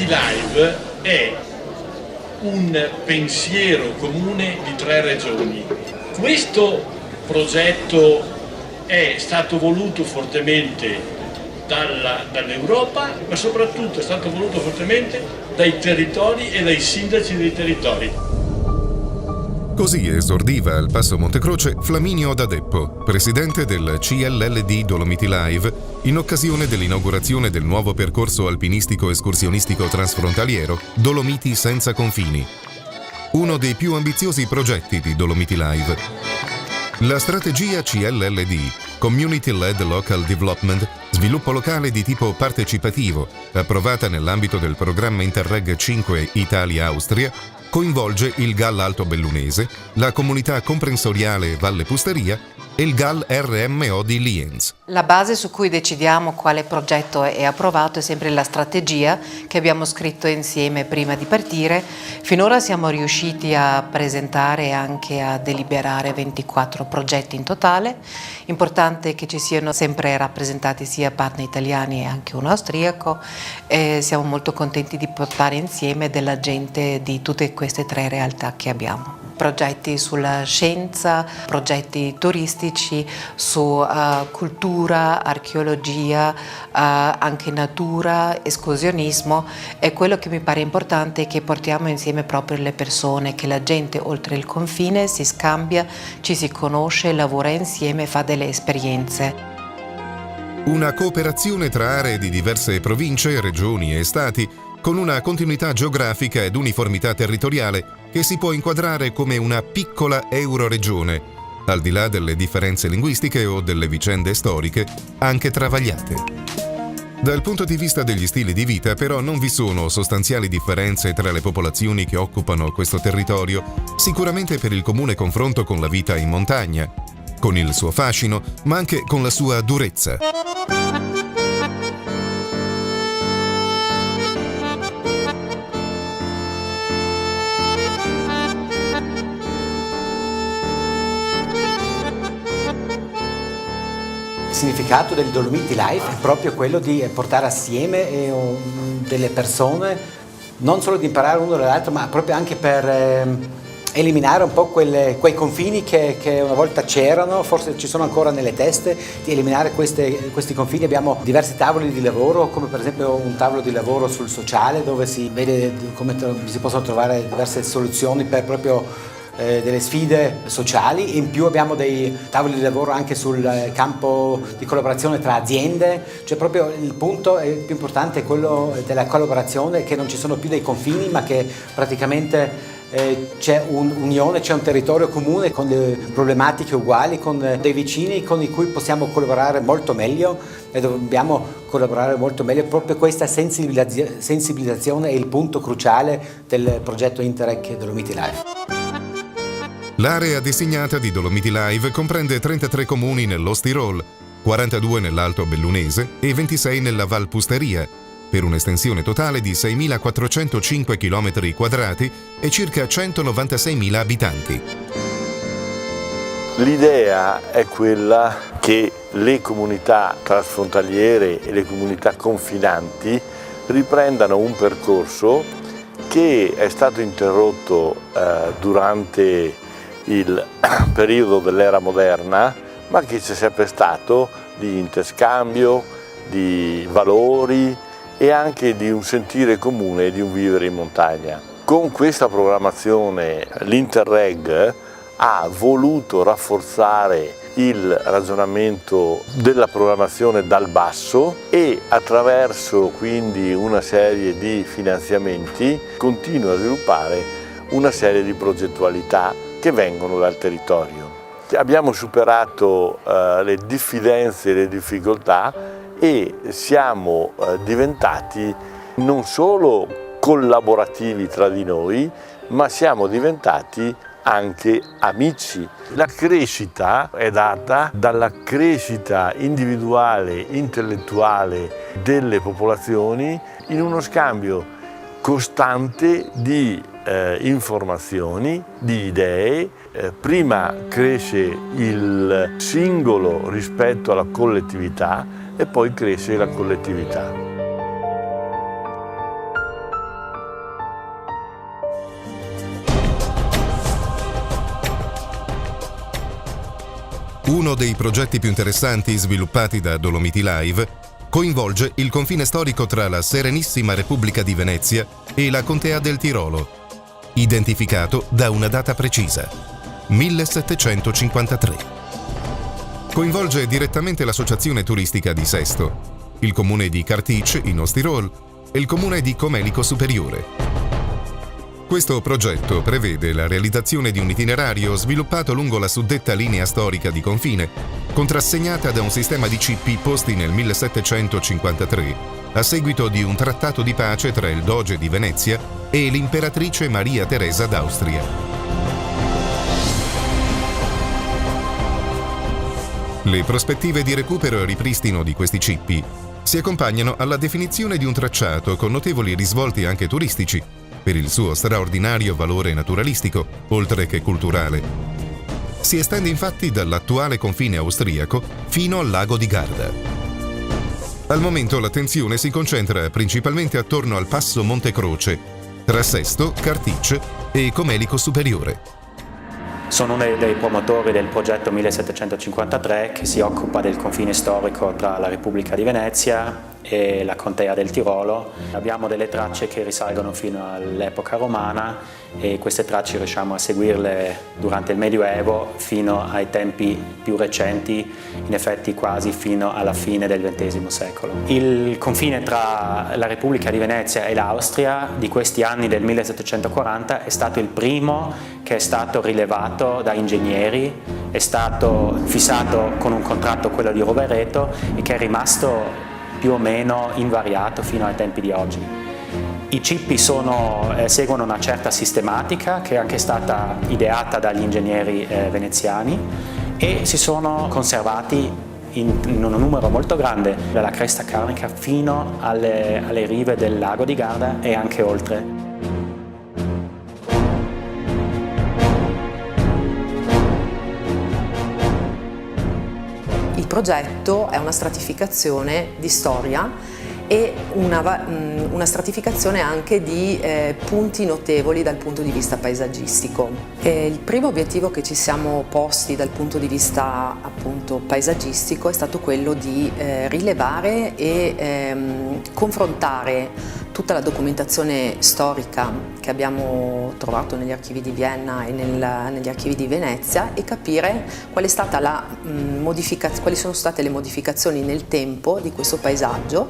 Dolomiti Live è un pensiero comune di 3 regioni. Questo progetto è stato voluto fortemente dall'Europa, ma soprattutto è stato voluto fortemente dai territori e dai sindaci dei territori. Così esordiva al Passo Montecroce Flaminio D'Adeppo, presidente del CLLD Dolomiti Live, in occasione dell'inaugurazione del nuovo percorso alpinistico escursionistico transfrontaliero Dolomiti Senza Confini, uno dei più ambiziosi progetti di Dolomiti Live. La strategia CLLD, Community Led Local Development, sviluppo locale di tipo partecipativo, approvata nell'ambito del programma Interreg 5 Italia-Austria, coinvolge il GAL Alto Bellunese, la comunità comprensoriale Valle Pusteria e il GAL RMO di Lienz. La base su cui decidiamo quale progetto è approvato è sempre la strategia che abbiamo scritto insieme prima di partire. Finora siamo riusciti a presentare e anche a deliberare 24 progetti in totale. Importante che ci siano sempre rappresentati sia partner italiani e anche un austriaco, e siamo molto contenti di portare insieme della gente di tutte queste 3 realtà che abbiamo. Progetti sulla scienza, progetti turistici, su cultura, archeologia, anche natura, escursionismo, e quello che mi pare importante è che portiamo insieme proprio le persone, che la gente oltre il confine si scambia, ci si conosce, lavora insieme, fa delle esperienze. Una cooperazione tra aree di diverse province, regioni e stati, con una continuità geografica ed uniformità territoriale che si può inquadrare come una piccola euroregione, al di là delle differenze linguistiche o delle vicende storiche, anche travagliate. Dal punto di vista degli stili di vita, però, non vi sono sostanziali differenze tra le popolazioni che occupano questo territorio, sicuramente per il comune confronto con la vita in montagna, con il suo fascino, ma anche con la sua durezza. Il significato del Dolomiti Life è proprio quello di portare assieme delle persone, non solo di imparare uno dall'altro, ma proprio anche per eliminare un po' quei confini che una volta c'erano, forse ci sono ancora nelle teste, di eliminare questi confini. Abbiamo diversi tavoli di lavoro, come per esempio un tavolo di lavoro sul sociale, dove si vede come si possono trovare diverse soluzioni per proprio delle sfide sociali. In più abbiamo dei tavoli di lavoro anche sul campo di collaborazione tra aziende, cioè proprio il punto più importante è quello della collaborazione, che non ci sono più dei confini, ma che praticamente c'è un'unione, c'è un territorio comune con delle problematiche uguali, con dei vicini con i cui possiamo collaborare molto meglio, e dobbiamo collaborare molto meglio. Proprio questa sensibilizzazione è il punto cruciale del progetto Interreg Dolomiti Live. L'area designata di Dolomiti Live comprende 33 comuni nell'Ost-Tirol, 42 nell'Alto Bellunese e 26 nella Val Pusteria, per un'estensione totale di 6.405 km² e circa 196.000 abitanti. L'idea è quella che le comunità transfrontaliere e le comunità confinanti riprendano un percorso che è stato interrotto durante il periodo dell'era moderna, ma che c'è sempre stato di interscambio, di valori e anche di un sentire comune, di un vivere in montagna. Con questa programmazione l'Interreg ha voluto rafforzare il ragionamento della programmazione dal basso e attraverso quindi una serie di finanziamenti continua a sviluppare una serie di progettualità che vengono dal territorio. Abbiamo superato le diffidenze e le difficoltà e siamo diventati non solo collaborativi tra di noi, ma siamo diventati anche amici. La crescita è data dalla crescita individuale, intellettuale delle popolazioni in uno scambio costante di informazioni, di idee. Prima cresce il singolo rispetto alla collettività e poi cresce la collettività. Uno dei progetti più interessanti sviluppati da Dolomiti Live coinvolge il confine storico tra la Serenissima Repubblica di Venezia e la Contea del Tirolo, identificato da una data precisa, 1753. Coinvolge direttamente l'associazione turistica di Sesto, il comune di Cartice in Ostirol e il comune di Comelico Superiore. Questo progetto prevede la realizzazione di un itinerario sviluppato lungo la suddetta linea storica di confine, contrassegnata da un sistema di cippi posti nel 1753, a seguito di un trattato di pace tra il Doge di Venezia e l'imperatrice Maria Teresa d'Austria. Le prospettive di recupero e ripristino di questi cippi si accompagnano alla definizione di un tracciato con notevoli risvolti anche turistici, per il suo straordinario valore naturalistico, oltre che culturale. Si estende infatti dall'attuale confine austriaco fino al lago di Garda. Al momento l'attenzione si concentra principalmente attorno al passo Monte Croce, tra Sesto, Cartice e Comelico Superiore. Sono uno dei promotori del progetto 1753 che si occupa del confine storico tra la Repubblica di Venezia e la Contea del Tirolo. Abbiamo delle tracce che risalgono fino all'epoca romana e queste tracce riusciamo a seguirle durante il Medioevo fino ai tempi più recenti, in effetti quasi fino alla fine del XX secolo. Il confine tra la Repubblica di Venezia e l'Austria di questi anni del 1740 è stato il primo che è stato rilevato da ingegneri, è stato fissato con un contratto, quello di Rovereto, e che è rimasto più o meno invariato fino ai tempi di oggi. I cippi seguono una certa sistematica che è anche stata ideata dagli ingegneri veneziani e si sono conservati in un numero molto grande dalla cresta carnica fino alle rive del lago di Garda e anche oltre. Il progetto è una stratificazione di storia e una stratificazione anche di punti notevoli dal punto di vista paesaggistico. Il primo obiettivo che ci siamo posti dal punto di vista appunto paesaggistico è stato quello di rilevare e confrontare tutta la documentazione storica che abbiamo trovato negli archivi di Vienna e negli archivi di Venezia e capire quali sono state le modificazioni nel tempo di questo paesaggio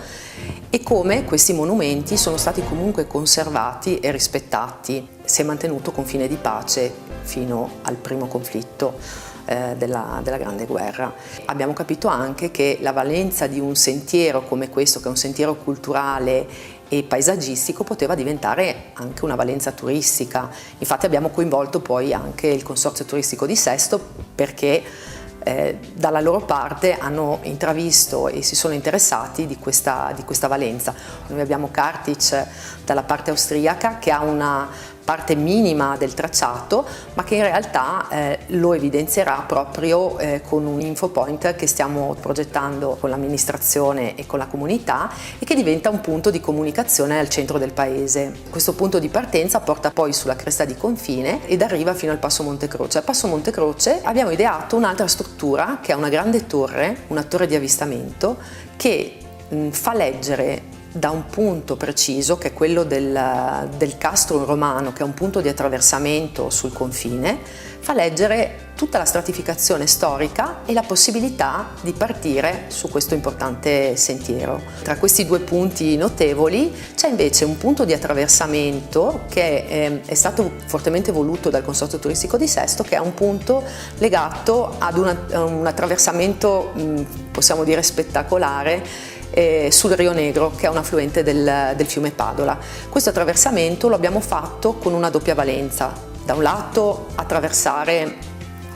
e come questi monumenti sono stati comunque conservati e rispettati. Si è mantenuto confine di pace fino al primo conflitto della Grande Guerra. Abbiamo capito anche che la valenza di un sentiero come questo, che è un sentiero culturale e paesaggistico, poteva diventare anche una valenza turistica. Infatti abbiamo coinvolto poi anche il Consorzio Turistico di Sesto perché dalla loro parte hanno intravisto e si sono interessati di questa valenza. Noi abbiamo Cartice dalla parte austriaca che ha una parte minima del tracciato ma che in realtà lo evidenzierà proprio con un infopoint che stiamo progettando con l'amministrazione e con la comunità e che diventa un punto di comunicazione al centro del paese. Questo punto di partenza porta poi sulla cresta di confine ed arriva fino al passo Monte Croce. Al passo Monte Croce abbiamo ideato un'altra struttura che è una grande torre, una torre di avvistamento che fa leggere da un punto preciso, che è quello del castro romano, che è un punto di attraversamento sul confine, fa leggere tutta la stratificazione storica e la possibilità di partire su questo importante sentiero. Tra questi due punti notevoli c'è invece un punto di attraversamento che è stato fortemente voluto dal Consorzio Turistico di Sesto, che è un punto legato ad un attraversamento, possiamo dire, spettacolare sul Rio Negro, che è un affluente del fiume Padola. Questo attraversamento lo abbiamo fatto con una doppia valenza: da un lato attraversare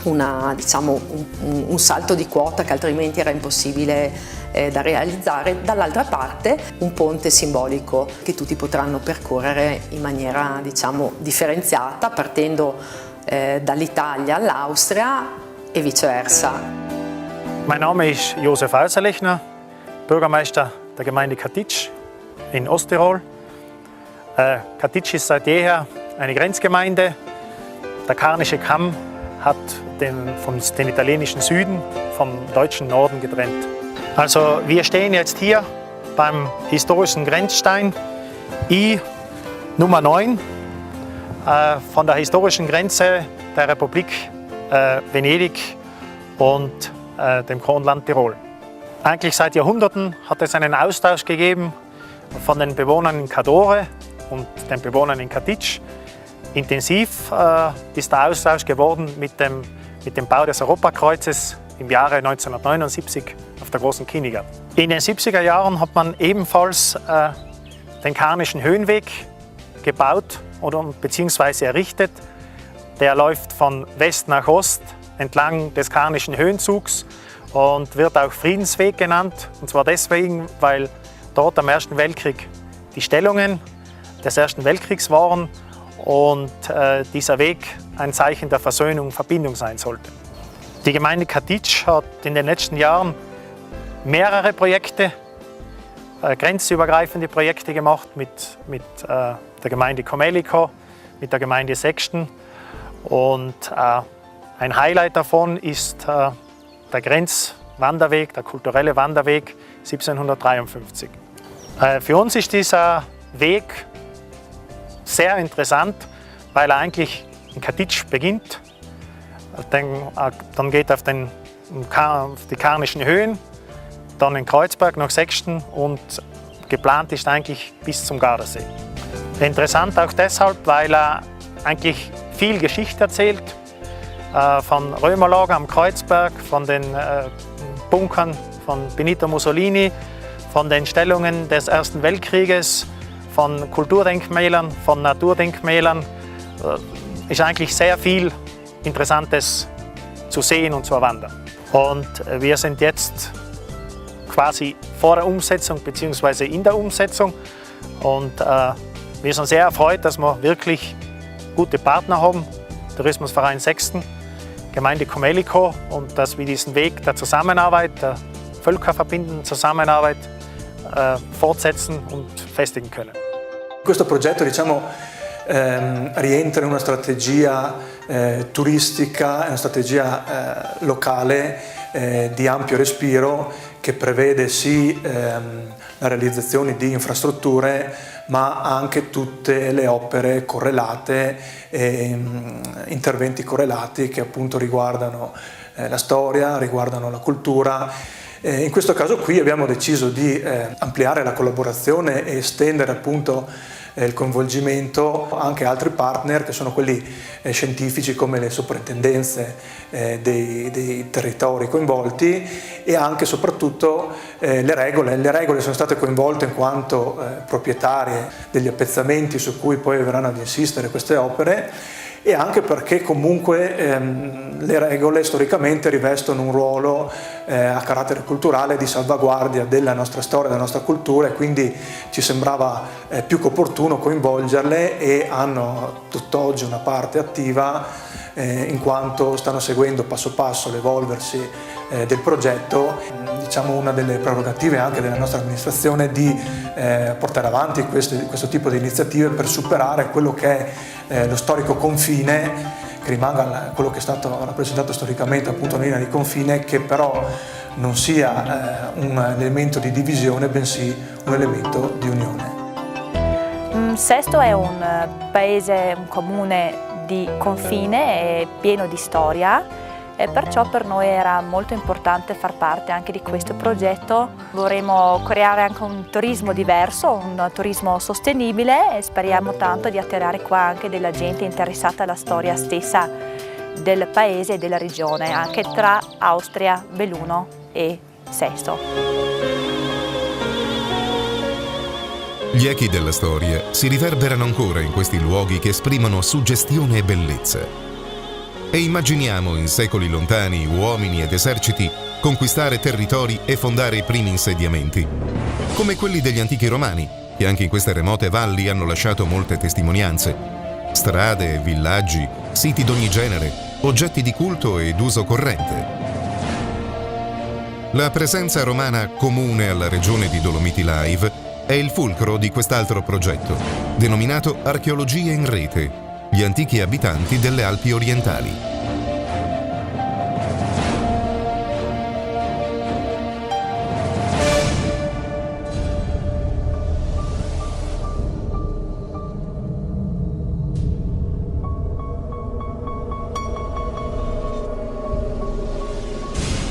un salto di quota che altrimenti era impossibile da realizzare, dall'altra parte un ponte simbolico che tutti potranno percorrere in maniera differenziata, partendo dall'Italia all'Austria e viceversa. Mein Name ist Josef Auserlechner, Bürgermeister der Gemeinde Cartice in Osttirol. Cartice ist seit jeher eine Grenzgemeinde. Der Karnische Kamm hat den italienischen Süden vom deutschen Norden getrennt. Also wir stehen jetzt hier beim historischen Grenzstein I Nummer 9 von der historischen Grenze der Republik Venedig und dem Kronland Tirol. Eigentlich seit Jahrhunderten hat es einen Austausch gegeben von den Bewohnern in Cadore und den Bewohnern in Katić. Intensiv ist der Austausch geworden mit dem Bau des Europakreuzes im Jahre 1979 auf der Großen Kinigat. In den 70er Jahren hat man ebenfalls den Karnischen Höhenweg gebaut bzw. errichtet. Der läuft von West nach Ost entlang des Karnischen Höhenzugs und wird auch Friedensweg genannt. Und zwar deswegen, weil dort am Ersten Weltkrieg die Stellungen des Ersten Weltkriegs waren und dieser Weg ein Zeichen der Versöhnung und Verbindung sein sollte. Die Gemeinde Katić hat in den letzten Jahren mehrere Projekte, grenzübergreifende Projekte gemacht mit der Gemeinde Komelico, mit der Gemeinde Sexten. Und ein Highlight davon ist der Grenzwanderweg, der kulturelle Wanderweg 1753. Für uns ist dieser Weg sehr interessant, weil er eigentlich in Katić beginnt. Dann geht auf die Karnischen Höhen, dann in Kreuzberg nach Sexten und geplant ist eigentlich bis zum Gardasee. Interessant auch deshalb, weil er eigentlich viel Geschichte erzählt, von Römerlager am Kreuzberg, von den Bunkern von Benito Mussolini, von den Stellungen des Ersten Weltkrieges, von Kulturdenkmälern, von Naturdenkmälern. Ist eigentlich sehr viel Interessantes zu sehen und zu erwandern. Und wir sind jetzt quasi vor der Umsetzung bzw. in der Umsetzung und wir sind sehr erfreut, dass wir wirklich gute Partner haben, Tourismusverein Sexten, Gemeinde Komelico, und dass wir diesen Weg der Zusammenarbeit, der völkerverbindenden Zusammenarbeit fortsetzen und festigen können. Questo progetto rientra in una strategia turistica, una strategia locale di ampio respiro che prevede sì la realizzazione di infrastrutture ma anche tutte le opere correlate e interventi correlati che appunto riguardano la storia, riguardano la cultura. In questo caso qui abbiamo deciso di ampliare la collaborazione e estendere appunto il coinvolgimento anche altri partner che sono quelli scientifici come le soprintendenze dei territori coinvolti e anche e soprattutto le regole. Le regole sono state coinvolte in quanto proprietarie degli appezzamenti su cui poi verranno ad insistere queste opere e anche perché comunque le regole storicamente rivestono un ruolo a carattere culturale di salvaguardia della nostra storia, della nostra cultura e quindi ci sembrava più che opportuno coinvolgerle e hanno tutt'oggi una parte attiva in quanto stanno seguendo passo passo l'evolversi del progetto. Diciamo una delle prerogative anche della nostra amministrazione di portare avanti questo tipo di iniziative per superare quello che è lo storico confine, che rimanga quello che è stato rappresentato storicamente appunto una linea di confine, che però non sia un elemento di divisione bensì un elemento di unione. Sesto è un paese, un comune di confine e pieno di storia e perciò per noi era molto importante far parte anche di questo progetto. Vorremmo creare anche un turismo diverso, un turismo sostenibile e speriamo tanto di attirare qua anche della gente interessata alla storia stessa del paese e della regione, anche tra Austria, Belluno e Sesto. Gli echi della storia si riverberano ancora in questi luoghi che esprimono suggestione e bellezza. E immaginiamo in secoli lontani uomini ed eserciti conquistare territori e fondare i primi insediamenti, come quelli degli antichi romani, che anche in queste remote valli hanno lasciato molte testimonianze. Strade, villaggi, siti d'ogni genere, oggetti di culto e d'uso corrente. La presenza romana comune alla regione di Dolomiti Live è il fulcro di quest'altro progetto, denominato Archeologia in Rete, gli antichi abitanti delle Alpi orientali.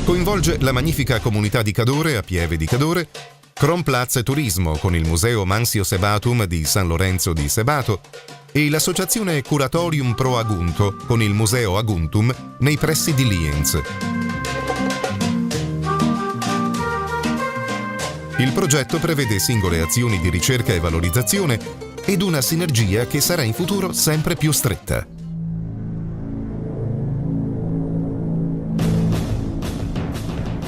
Coinvolge la magnifica comunità di Cadore a Pieve di Cadore, Kronplatz Turismo con il Museo Mansio Sebatum di San Lorenzo di Sebato e l'associazione Curatorium Pro Agunto con il Museo Aguntum nei pressi di Lienz. Il progetto prevede singole azioni di ricerca e valorizzazione ed una sinergia che sarà in futuro sempre più stretta.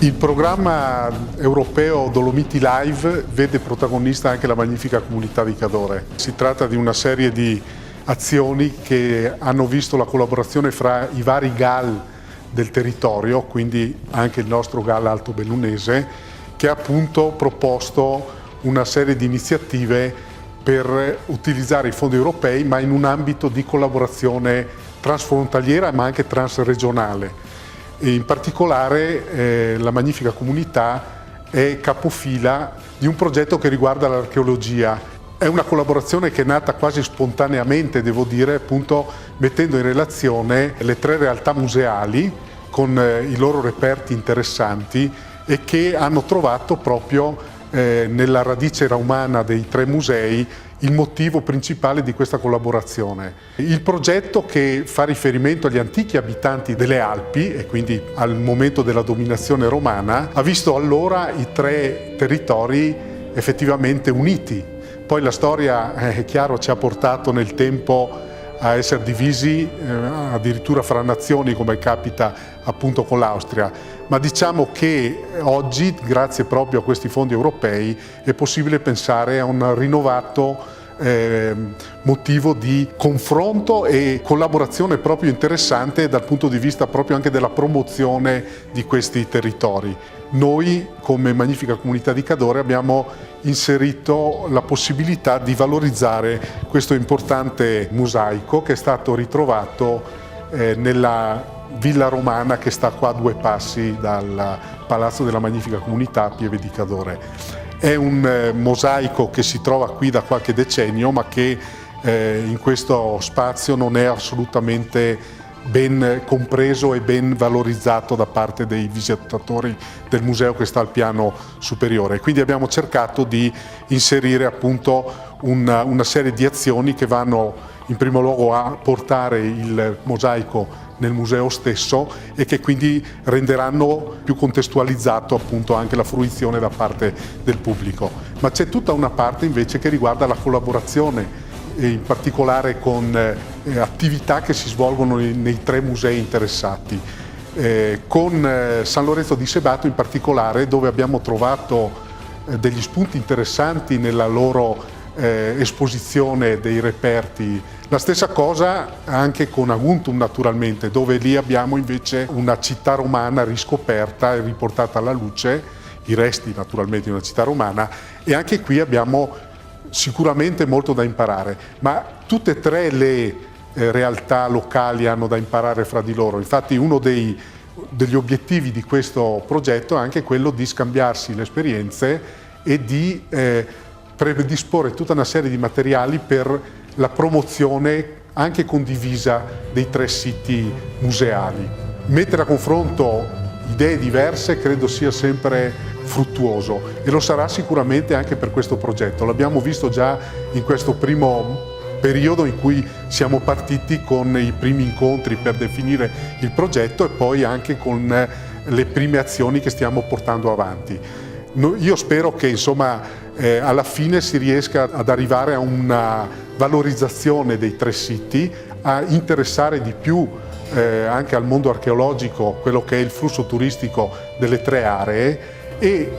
Il programma europeo Dolomiti Live vede protagonista anche la magnifica comunità di Cadore. Si tratta di una serie di azioni che hanno visto la collaborazione fra i vari GAL del territorio, quindi anche il nostro GAL Alto Bellunese, che ha appunto proposto una serie di iniziative per utilizzare i fondi europei, ma in un ambito di collaborazione transfrontaliera ma anche transregionale. E in particolare la magnifica comunità è capofila di un progetto che riguarda l'archeologia. È una collaborazione che è nata quasi spontaneamente, devo dire, appunto mettendo in relazione le 3 realtà museali con i loro reperti interessanti e che hanno trovato proprio nella radice romana dei 3 musei il motivo principale di questa collaborazione. Il progetto, che fa riferimento agli antichi abitanti delle Alpi e quindi al momento della dominazione romana, ha visto allora i 3 territori effettivamente uniti. Poi la storia, è chiaro, ci ha portato nel tempo a essere divisi addirittura fra nazioni, come capita appunto con l'Austria. Ma diciamo che oggi, grazie proprio a questi fondi europei, è possibile pensare a un rinnovato motivo di confronto e collaborazione proprio interessante dal punto di vista proprio anche della promozione di questi territori. Noi, come Magnifica Comunità di Cadore, abbiamo inserito la possibilità di valorizzare questo importante mosaico che è stato ritrovato nella Villa Romana che sta qua a 2 passi dal Palazzo della Magnifica Comunità a Pieve di Cadore. È un mosaico che si trova qui da qualche decennio, ma che in questo spazio non è assolutamente ben compreso e ben valorizzato da parte dei visitatori del museo che sta al piano superiore. Quindi abbiamo cercato di inserire appunto una serie di azioni che vanno in primo luogo a portare il mosaico nel museo stesso e che quindi renderanno più contestualizzato appunto anche la fruizione da parte del pubblico. Ma c'è tutta una parte invece che riguarda la collaborazione, e in particolare con attività che si svolgono nei 3 musei interessati. Con San Lorenzo di Sebato in particolare, dove abbiamo trovato degli spunti interessanti nella loro esposizione dei reperti. La stessa cosa anche con Aguntum naturalmente, dove lì abbiamo invece una città romana riscoperta e riportata alla luce, i resti naturalmente di una città romana, e anche qui abbiamo sicuramente molto da imparare, ma tutte e 3 le realtà locali hanno da imparare fra di loro. Infatti uno degli obiettivi di questo progetto è anche quello di scambiarsi le esperienze e di predisporre tutta una serie di materiali per la promozione anche condivisa dei 3 siti museali. Mettere a confronto idee diverse credo sia sempre fruttuoso e lo sarà sicuramente anche per questo progetto. L'abbiamo visto già in questo primo periodo in cui siamo partiti con i primi incontri per definire il progetto e poi anche con le prime azioni che stiamo portando avanti. Io spero che insomma alla fine si riesca ad arrivare a una valorizzazione dei 3 siti, a interessare di più anche al mondo archeologico quello che è il flusso turistico delle 3 aree e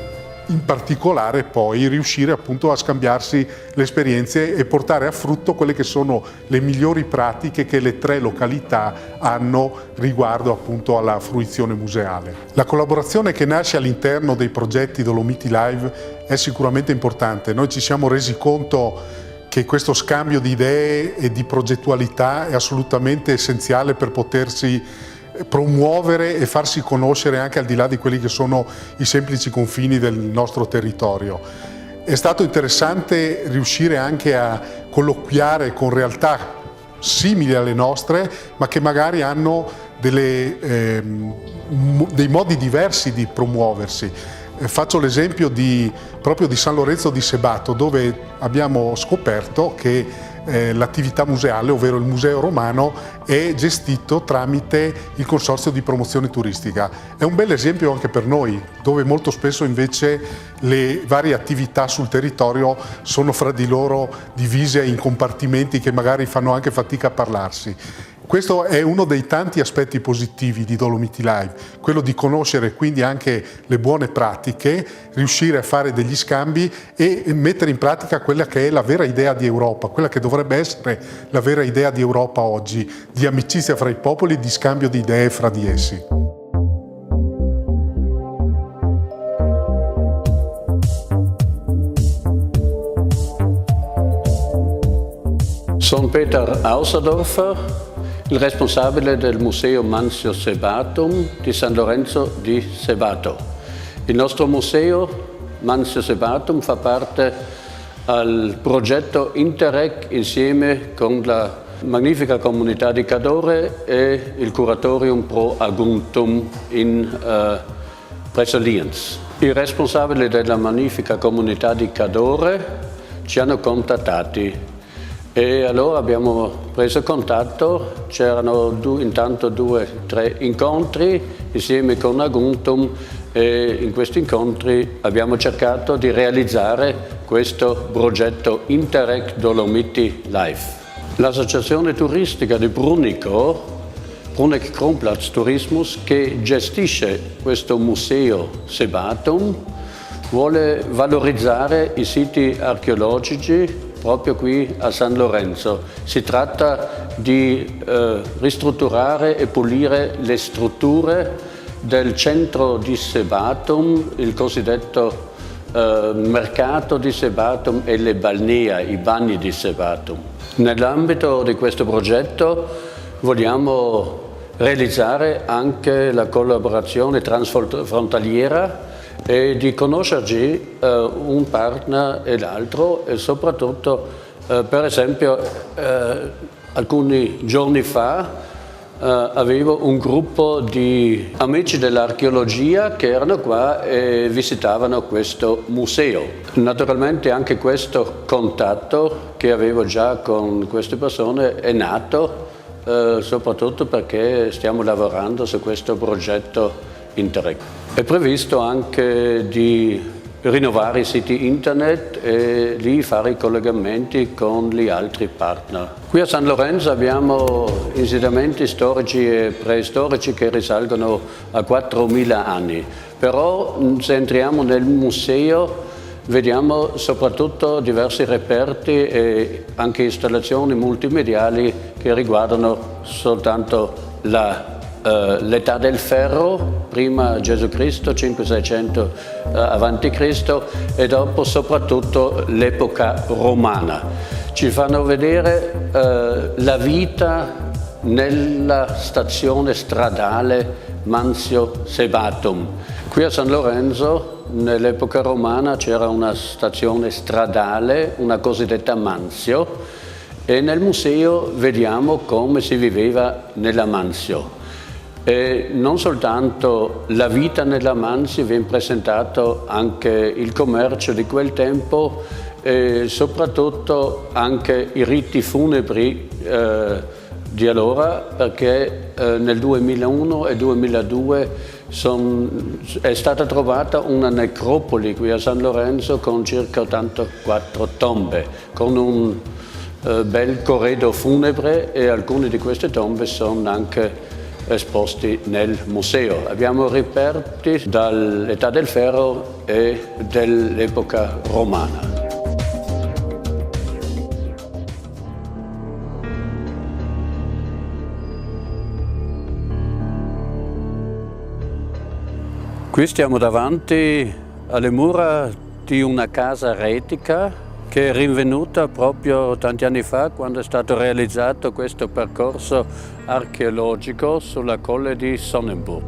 in particolare poi riuscire appunto a scambiarsi le esperienze e portare a frutto quelle che sono le migliori pratiche che le 3 località hanno riguardo appunto alla fruizione museale. La collaborazione che nasce all'interno dei progetti Dolomiti Live è sicuramente importante. Noi ci siamo resi conto che questo scambio di idee e di progettualità è assolutamente essenziale per potersi promuovere e farsi conoscere anche al di là di quelli che sono i semplici confini del nostro territorio. È stato interessante riuscire anche a colloquiare con realtà simili alle nostre, ma che magari hanno dei modi diversi di promuoversi. Faccio l'esempio proprio di San Lorenzo di Sebato, dove abbiamo scoperto che l'attività museale, ovvero il Museo Romano, è gestito tramite il Consorzio di Promozione Turistica. È un bel esempio anche per noi, dove molto spesso invece le varie attività sul territorio sono fra di loro divise in compartimenti che magari fanno anche fatica a parlarsi. Questo è uno dei tanti aspetti positivi di Dolomiti Live, quello di conoscere quindi anche le buone pratiche, riuscire a fare degli scambi e mettere in pratica quella che è la vera idea di Europa, quella che dovrebbe essere la vera idea di Europa oggi, di amicizia fra i popoli, di scambio di idee fra di essi. Sono Peter Auserdorfer, il responsabile del Museo Manzio Sebatum di San Lorenzo di Sebato. Il nostro museo Manzio Sebatum fa parte al progetto Interreg insieme con la magnifica comunità di Cadore e il Curatorium Pro Aguntum presso Lienz. I responsabili della magnifica comunità di Cadore ci hanno contattati e allora abbiamo preso contatto. C'erano intanto 2 o 3 incontri insieme con Aguntum e in questi incontri abbiamo cercato di realizzare questo progetto Interreg Dolomiti Live. L'associazione turistica di Brunico, Bruneck Kronplatz Tourismus, che gestisce questo museo Sebatum, vuole valorizzare i siti archeologici proprio qui a San Lorenzo. Si tratta di ristrutturare e pulire le strutture del centro di Sebatum, il cosiddetto mercato di Sebatum e le balnea, i bagni di Sebatum. Nell'ambito di questo progetto vogliamo realizzare anche la collaborazione transfrontaliera e di conoscerci un partner e l'altro, e soprattutto per esempio alcuni giorni fa avevo un gruppo di amici dell'archeologia che erano qua e visitavano questo museo. Naturalmente anche questo contatto che avevo già con queste persone è nato soprattutto perché stiamo lavorando su questo progetto Interreg. È previsto anche di rinnovare i siti internet e lì fare i collegamenti con gli altri partner. Qui a San Lorenzo abbiamo insediamenti storici e preistorici che risalgono a 4.000 anni, però se entriamo nel museo vediamo soprattutto diversi reperti e anche installazioni multimediali che riguardano soltanto l'età del ferro, prima Gesù Cristo, 500-600 a.C. e dopo soprattutto l'epoca romana. Ci fanno vedere la vita nella stazione stradale Manzio Sebatum. Qui a San Lorenzo nell'epoca romana c'era una stazione stradale, una cosiddetta Manzio, e nel museo vediamo come si viveva nella Manzio. E non soltanto la vita nella Manzio, viene presentato anche il commercio di quel tempo e soprattutto anche i riti funebri di allora, perché nel 2001 e 2002 è stata trovata una necropoli qui a San Lorenzo con circa 84 tombe, con un bel corredo funebre, e alcune di queste tombe sono anche esposti nel museo. Abbiamo reperti dall'età del ferro e dell'epoca romana. Qui stiamo davanti alle mura di una casa retica che è rinvenuta proprio tanti anni fa, quando è stato realizzato questo percorso archeologico sulla colle di Sonnenburg.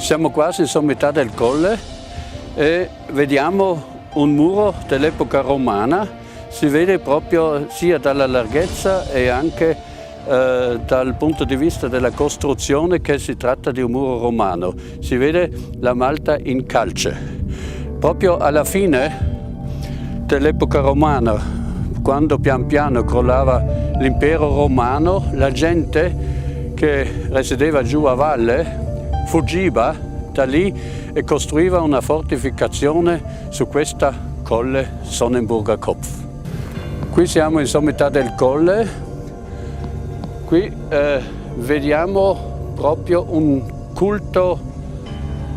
Siamo quasi in sommità del colle e vediamo un muro dell'epoca romana, si vede proprio sia dalla larghezza e anche dal punto di vista della costruzione che si tratta di un muro romano. Si vede la malta in calce. Proprio alla fine dell'epoca romana, quando pian piano crollava l'impero romano, la gente che risiedeva giù a valle fuggiva da lì e costruiva una fortificazione su questa colle Sonnenburger Kopf. Qui siamo in sommità del colle. Qui vediamo proprio un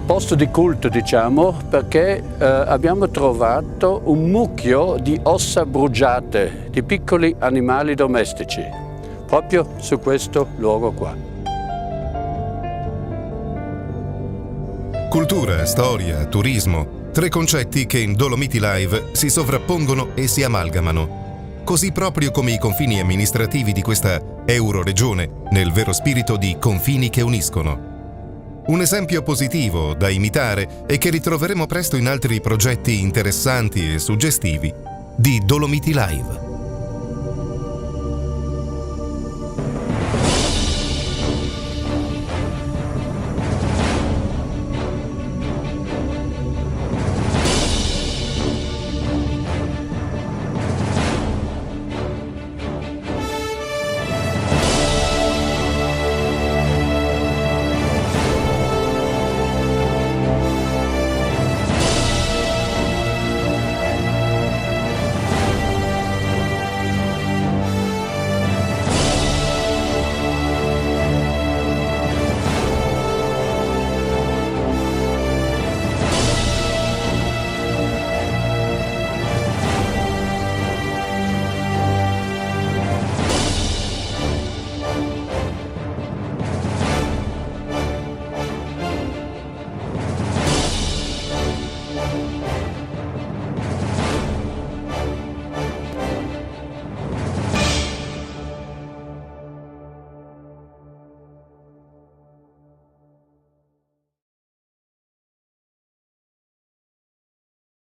posto di culto, diciamo, perché abbiamo trovato un mucchio di ossa bruciate di piccoli animali domestici, proprio su questo luogo qua. Cultura, storia, turismo, 3 concetti che in Dolomiti Live si sovrappongono e si amalgamano. Così proprio come i confini amministrativi di questa Euroregione, nel vero spirito di confini che uniscono. Un esempio positivo da imitare e che ritroveremo presto in altri progetti interessanti e suggestivi di Dolomiti Live.